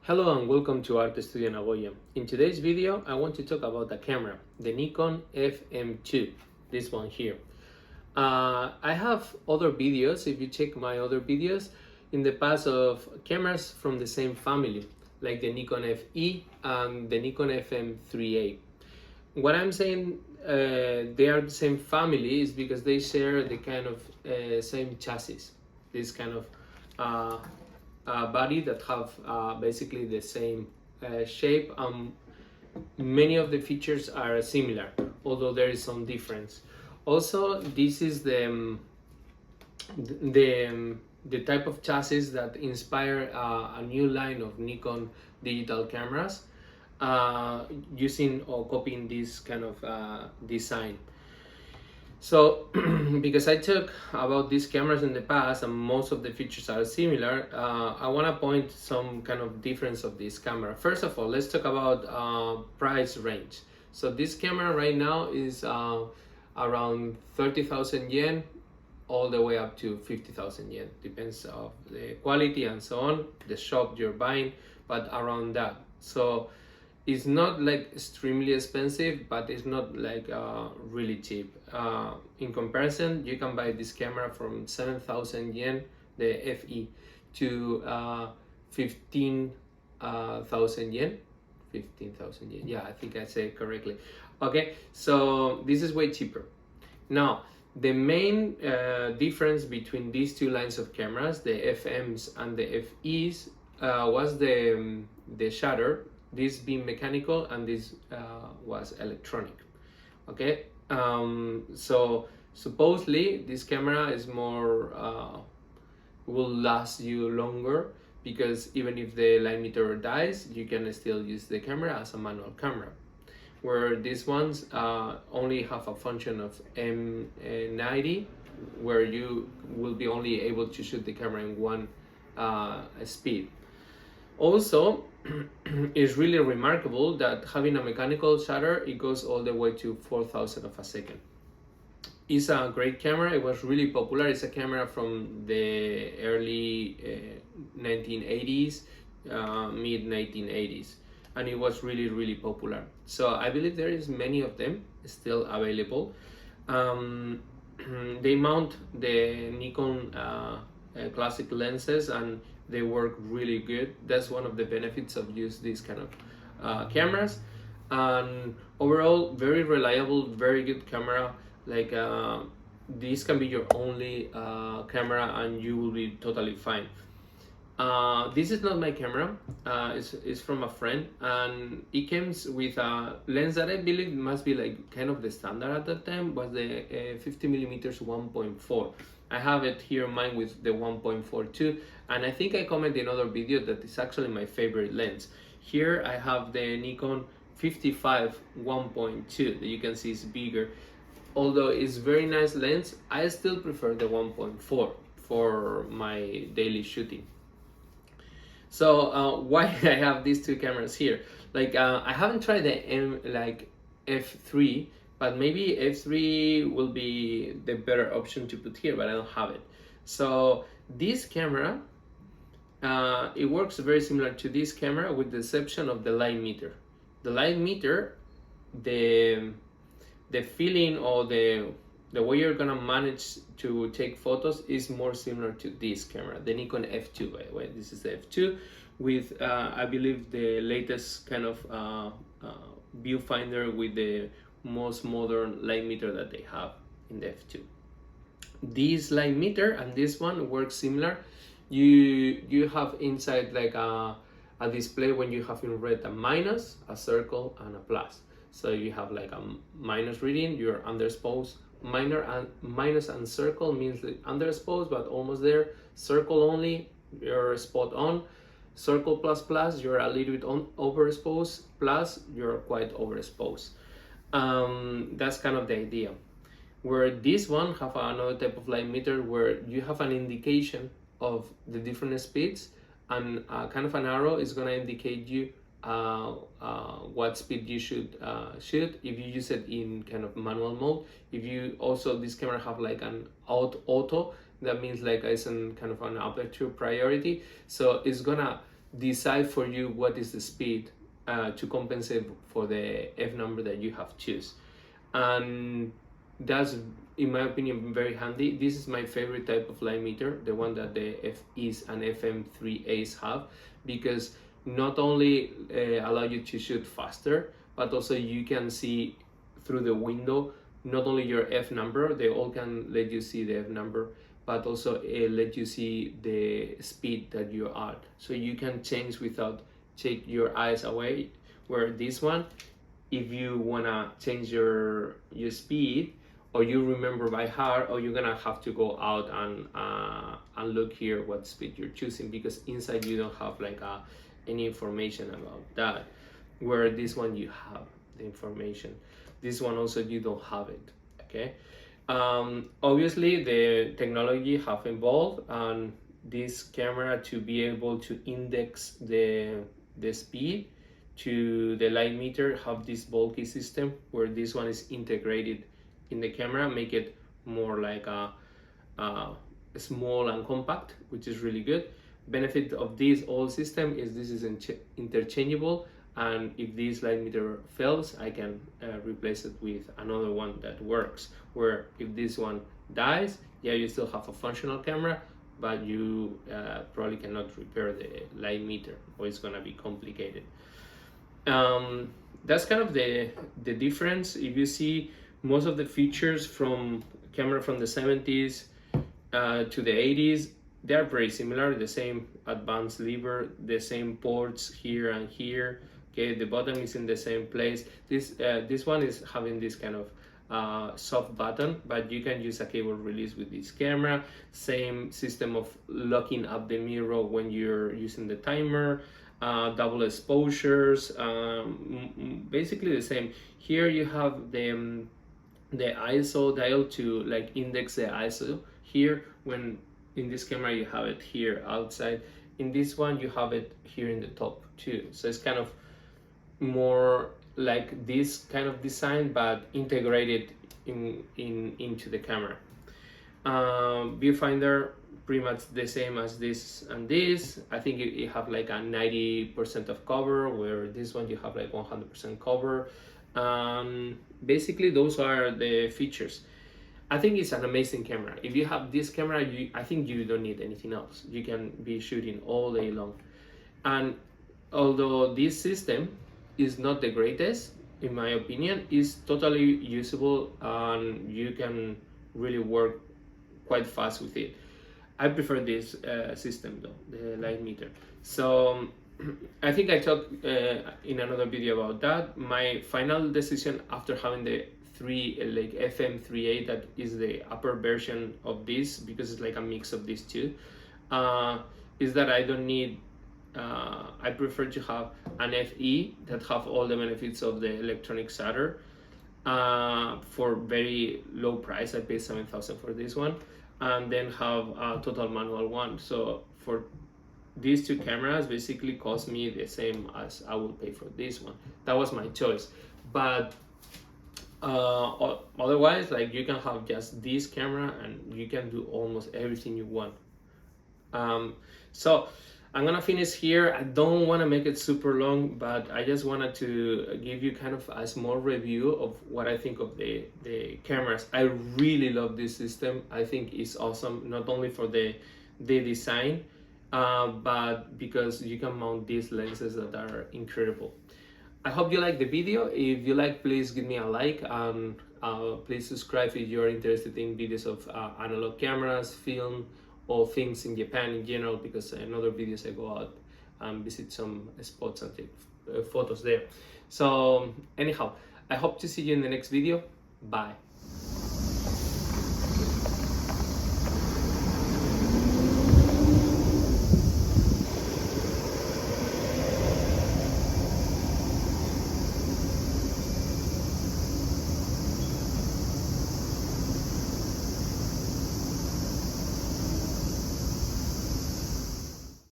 Hello and welcome to Art Studio Nagoya. In today's video, I want to talk about the camera, the Nikon FM2, this one here. I have other videos, if you check my other videos, in the past of cameras from the same family, like the Nikon FE and the Nikon FM3A. What I'm saying they are the same family is because they share the kind of same chassis, this kind of body that have basically the same shape. Many of the features are similar, although there is some difference. Also, this is the type of chassis that inspire a new line of Nikon digital cameras using or copying this kind of design. So, because I talked about these cameras in the past and most of the features are similar, I want to point some kind of difference of this camera. First of all, let's talk about price range. So this camera right now is around 30,000 yen all the way up to 50,000 yen. Depends on the quality and so on, the shop you're buying, but around that. So it's not like extremely expensive, but it's not like really cheap. In comparison, you can buy this camera from 7,000 yen, the FE, to 15,000 yen. 15,000 yen, yeah, I think I say it correctly. Okay, so this is way cheaper. Now, the main difference between these two lines of cameras, the FMs and the FEs, was the shutter. This being mechanical and this was electronic. Okay, so supposedly this camera is more will last you longer, because even if the line meter dies, you can still use the camera as a manual camera, where these ones only have a function of M90, where you will be only able to shoot the camera in one speed. Also, it's really remarkable that having a mechanical shutter, it goes all the way to 4,000 of a second. It's a great camera. It was really popular. It's a camera from the early 1980s, mid 1980s, and it was really popular. So I believe there is many of them still available. They mount the Nikon classic lenses and they work really good. That's one of the benefits of use these kind of cameras. And overall, very reliable, very good camera. Like this can be your only camera and you will be totally fine. This is not my camera, it's from a friend, and it comes with a lens that I believe must be like kind of the standard at that time, was the 50mm 1.4. I have it here, mine with the 1.42, and I think I commented in another video that it's actually my favorite lens. Here I have the Nikon 55 1.2 that you can see is bigger. Although it's very nice lens, I still prefer the 1.4 for my daily shooting. So why I have these two cameras here? Like I haven't tried the F3, but maybe F3 will be the better option to put here, but I don't have it. So this camera, it works very similar to this camera with the exception of the light meter. The light meter, the feeling or the way you're gonna manage to take photos is more similar to this camera, the Nikon F2, by the way. This is the F2 with I believe the latest kind of viewfinder with the most modern light meter that they have in the F2. This light meter and this one work similar. You have inside like a display when you have in red a minus, a circle, and a plus. So you have like a minus reading, you're underexposed. Minus and circle means like underexposed but almost there. Circle only, you're spot on. Circle plus plus, you're a little bit overexposed. Plus, you're quite overexposed. That's kind of the idea. Where this one have another type of light meter where you have an indication of the different speeds, and kind of an arrow is gonna indicate you what speed you should shoot if you use it in kind of manual mode. If you also, this camera have like an auto, that means like it's an kind of an aperture priority, so it's gonna decide for you what is the speed to compensate for the f number that you have choose. And that's, in my opinion, very handy. This is my favorite type of line meter, the one that the FEs and FM3As have, because not only allow you to shoot faster, but also you can see through the window not only your f number, they all can let you see the f number, but also let you see the speed that you're at, so you can change without take your eyes away. Where this one, if you wanna change your speed, or you remember by heart, or you're gonna have to go out and look here what speed you're choosing, because inside you don't have like any information about that. Where this one you have the information. This one also you don't have it. Okay. Obviously the technology have evolved, and this camera to be able to index the speed to the light meter have this bulky system, where this one is integrated in the camera, make it more like a small and compact, which is really good. Benefit of this old system is this is interchangeable, and if this light meter fails, I can replace it with another one that works. Where if this one dies, yeah, you still have a functional camera, but you probably cannot repair the light meter, or it's gonna be complicated. That's kind of the difference. If you see, most of the features from camera from the 70s to the 80s, they are very similar. The same advanced lever, the same ports here and here. Okay, the button is in the same place. This one is having this kind of soft button, but you can use a cable release with this camera. Same system of locking up the mirror when you're using the timer. Double exposures, basically the same. Here you have the ISO dial to like index the ISO. Here, when in this camera you have it here outside. In this one you have it here in the top too. So it's kind of more like this kind of design, but integrated into the camera. Viewfinder, pretty much the same as this and this. I think you have like a 90% of cover, where this one you have like 100% cover. Basically those are the features. I think it's an amazing camera. If you have this camera, I think you don't need anything else. You can be shooting all day long. And although this system is not the greatest, in my opinion, is totally usable, and you can really work quite fast with it. I prefer this system though, the light meter. So I think I talked in another video about that. My final decision after having the FM3A, that is the upper version of this, because it's like a mix of these two, is that I don't need, I prefer to have an FE that have all the benefits of the electronic shutter for very low price. I paid 7,000 for this one, and then have a total manual one. So for these two cameras basically cost me the same as I would pay for this one. That was my choice. But otherwise, like, you can have just this camera and you can do almost everything you want. So I'm gonna finish here. I don't want to make it super long, but I just wanted to give you kind of a small review of what I think of the cameras. I really love this system. I think it's awesome, not only for the design, but because you can mount these lenses that are incredible. I hope you like the video. If you like, please give me a like, and please subscribe if you're interested in videos of analog cameras, film, or things in Japan in general, because in other videos I go out and visit some spots and take photos there. So anyhow, I hope to see you in the next video. Bye.